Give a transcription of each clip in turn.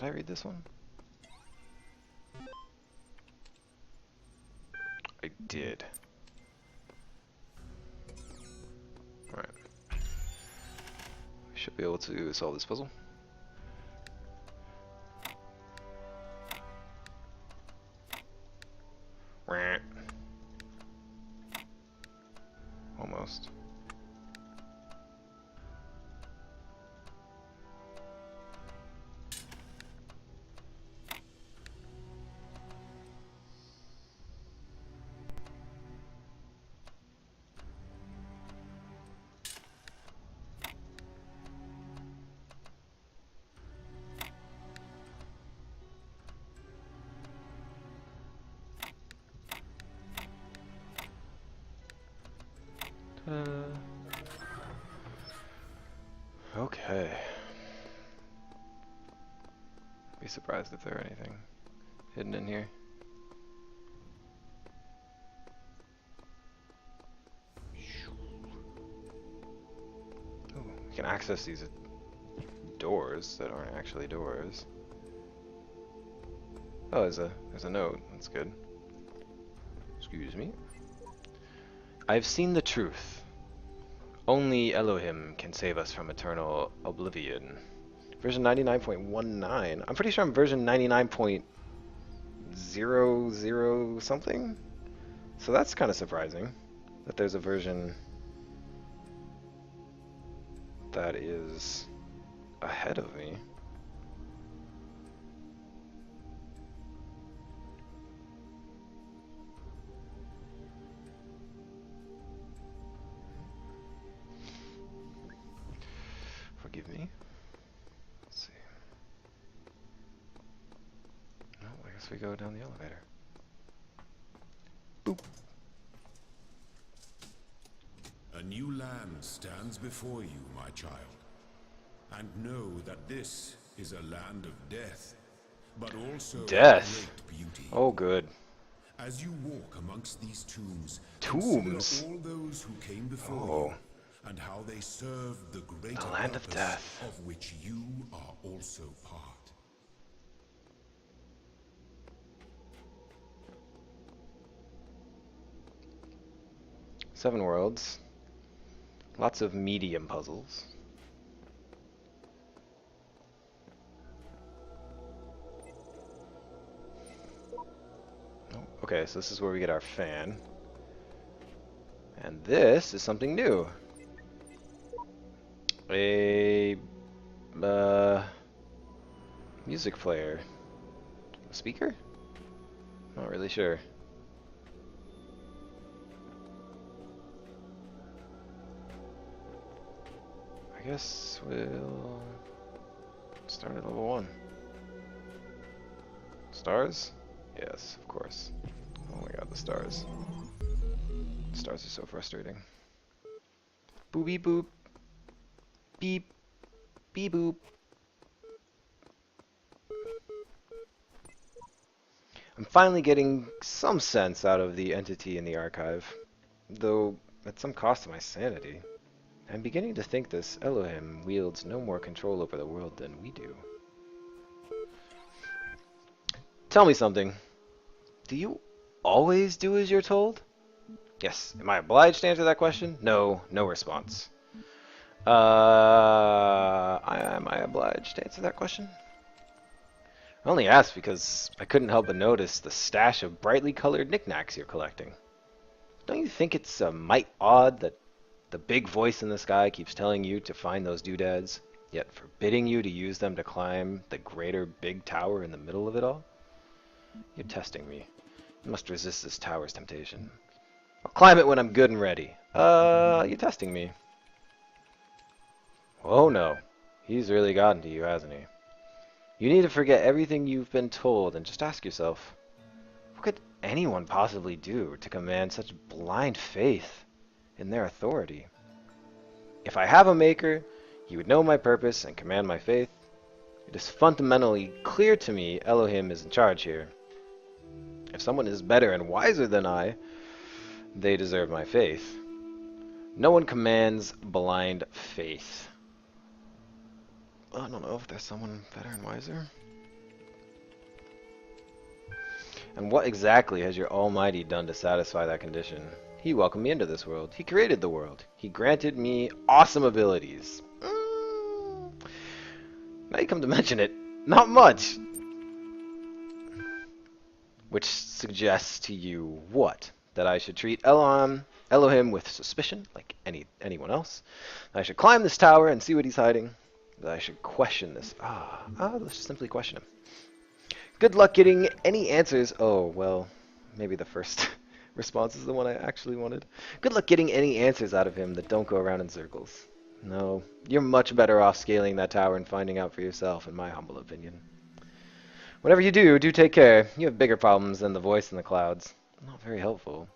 Did I read this one? I did. Alright. We should be able to solve this puzzle. Almost. Okay. Be surprised if there's anything hidden in here. Ooh, we can access these doors that aren't actually doors. Oh, there's a note. That's good. Excuse me. I've seen the truth. Only Elohim can save us from eternal oblivion. Version 99.19. I'm pretty sure I'm version 99.00 something. So that's kind of surprising that there's a version that is ahead of me. Forgive me. Let's see. No, I guess we go down the elevator. Boop. A new land stands before you, my child. And know that this is a land of death, but also Death? great beauty. Oh, good. As you walk amongst these tombs, Tombs? consider all those who came before you, and how they served the greater The land of purpose death. of which you are also part. Seven worlds. Lots of medium puzzles. Oh, okay, so this is where we get our fan. And this is something new. A music player. A speaker? Not really sure. I guess we'll start at level 1. Stars? Yes, of course. Oh my god, the stars. Stars are so frustrating. Boop beep boop. Beep. Beep boop. I'm finally getting some sense out of the entity in the archive, though at some cost to my sanity. I'm beginning to think this Elohim wields no more control over the world than we do. Tell me something. Do you always do as you're told? Yes. Am I obliged to answer that question? No. No response. Am I obliged to answer that question? I only asked because I couldn't help but notice the stash of brightly colored knickknacks you're collecting. Don't you think it's a mite odd that the big voice in the sky keeps telling you to find those doodads, yet forbidding you to use them to climb the greater big tower in the middle of it all? You're testing me. You must resist this tower's temptation. I'll climb it when I'm good and ready. You're testing me. Oh no. He's really gotten to you, hasn't he? You need to forget everything you've been told and just ask yourself, what could anyone possibly do to command such blind faith in their authority? If I have a maker, he would know my purpose and command my faith. It is fundamentally clear to me Elohim is in charge here. If someone is better and wiser than I, they deserve my faith. No one commands blind faith. I don't know if there's someone better and wiser. And what exactly has your Almighty done to satisfy that condition? He welcomed me into this world. He created the world. He granted me awesome abilities. Now you come to mention it, not much. Which suggests to you what? That I should treat Elohim with suspicion, like anyone else. That I should climb this tower and see what he's hiding. That I should question this. Let's just simply question him. Good luck getting any answers. Oh, well, maybe the first response is the one I actually wanted. Good luck getting any answers out of him that don't go around in circles. No, you're much better off scaling that tower and finding out for yourself, in my humble opinion. Whatever you do, do take care. You have bigger problems than the voice in the clouds. Not very helpful.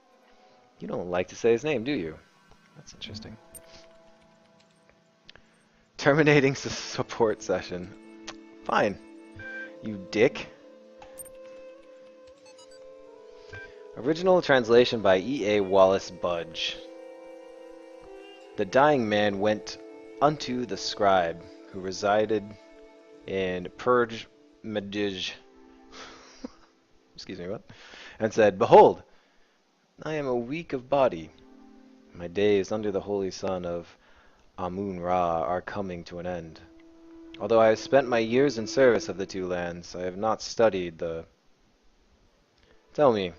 You don't like to say his name, do you? That's interesting. Terminating support session. Fine. You dick. Original translation by E.A. Wallace Budge. The dying man went unto the scribe who resided in Purge Medij. Excuse me, what? And said, Behold, I am a weak of body. My days under the holy sun of Amun-Ra are coming to an end. Although I have spent my years in service of the two lands, I have not studied the... Tell me,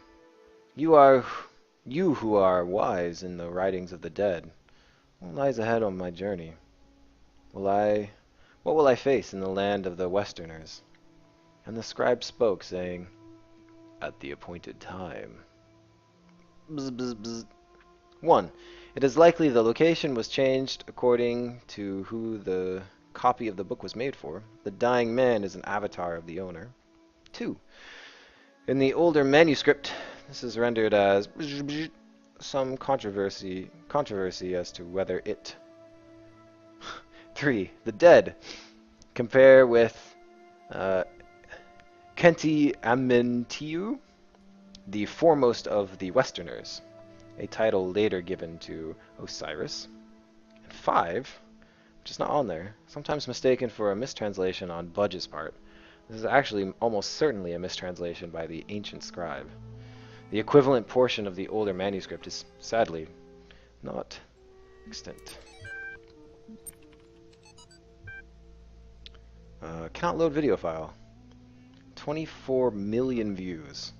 you who are wise in the writings of the dead, what lies ahead on my journey? What will I face in the land of the Westerners? And the scribe spoke, saying, At the appointed time. Bzz, bzz, bzz. 1. It is likely the location was changed according to who the copy of the book was made for. The dying man is an avatar of the owner. 2. In the older manuscript, this is rendered as some controversy as to whether it. 3. The dead. Compare with Kenti Amintiu, the foremost of the Westerners, a title later given to Osiris. And 5, which is not on there, sometimes mistaken for a mistranslation on Budge's part. This is actually almost certainly a mistranslation by the ancient scribe. The equivalent portion of the older manuscript is, sadly, not extant. Cannot load video file. 24 million views.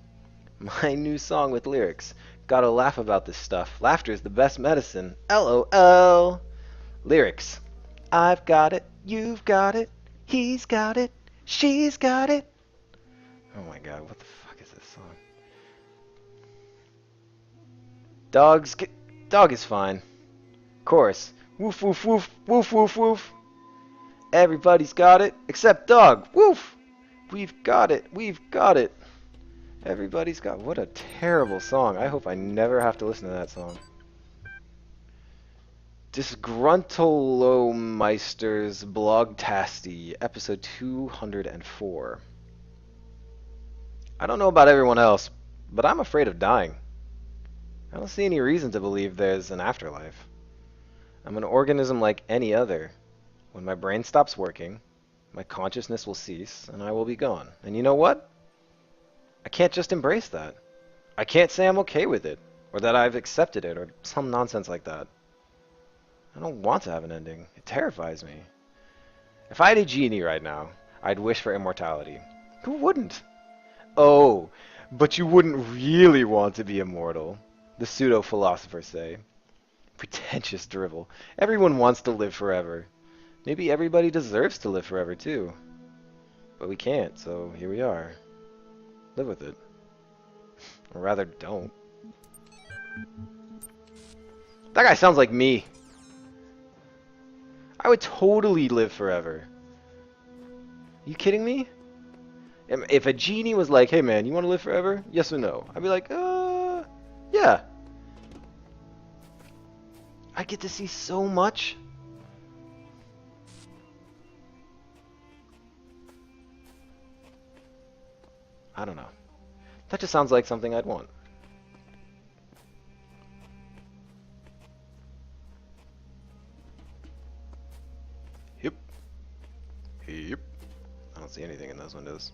My new song with lyrics. Gotta laugh about this stuff. Laughter is the best medicine. LOL. Lyrics. I've got it. You've got it. He's got it. She's got it. Oh my god, what the fuck is this song? Dog is fine. Chorus. Woof woof woof woof woof woof. Everybody's got it except dog. Woof. We've got it. We've got it. Everybody's got... What a terrible song. I hope I never have to listen to that song. Disgruntlemeister's Blogtasty, episode 204. I don't know about everyone else, but I'm afraid of dying. I don't see any reason to believe there's an afterlife. I'm an organism like any other. When my brain stops working, my consciousness will cease, and I will be gone. And you know what? I can't just embrace that. I can't say I'm okay with it, or that I've accepted it, or some nonsense like that. I don't want to have an ending. It terrifies me. If I had a genie right now, I'd wish for immortality. Who wouldn't? Oh, but you wouldn't really want to be immortal, the pseudo-philosophers say. Pretentious drivel. Everyone wants to live forever. Maybe everybody deserves to live forever, too. But we can't, so here we are. Live with it. Or rather, don't. That guy sounds like me. I would totally live forever. You kidding me? If a genie was like, hey man, you want to live forever? Yes or no? I'd be like, yeah. I get to see so much. I don't know. That just sounds like something I'd want. Yep. Yep. I don't see anything in those windows.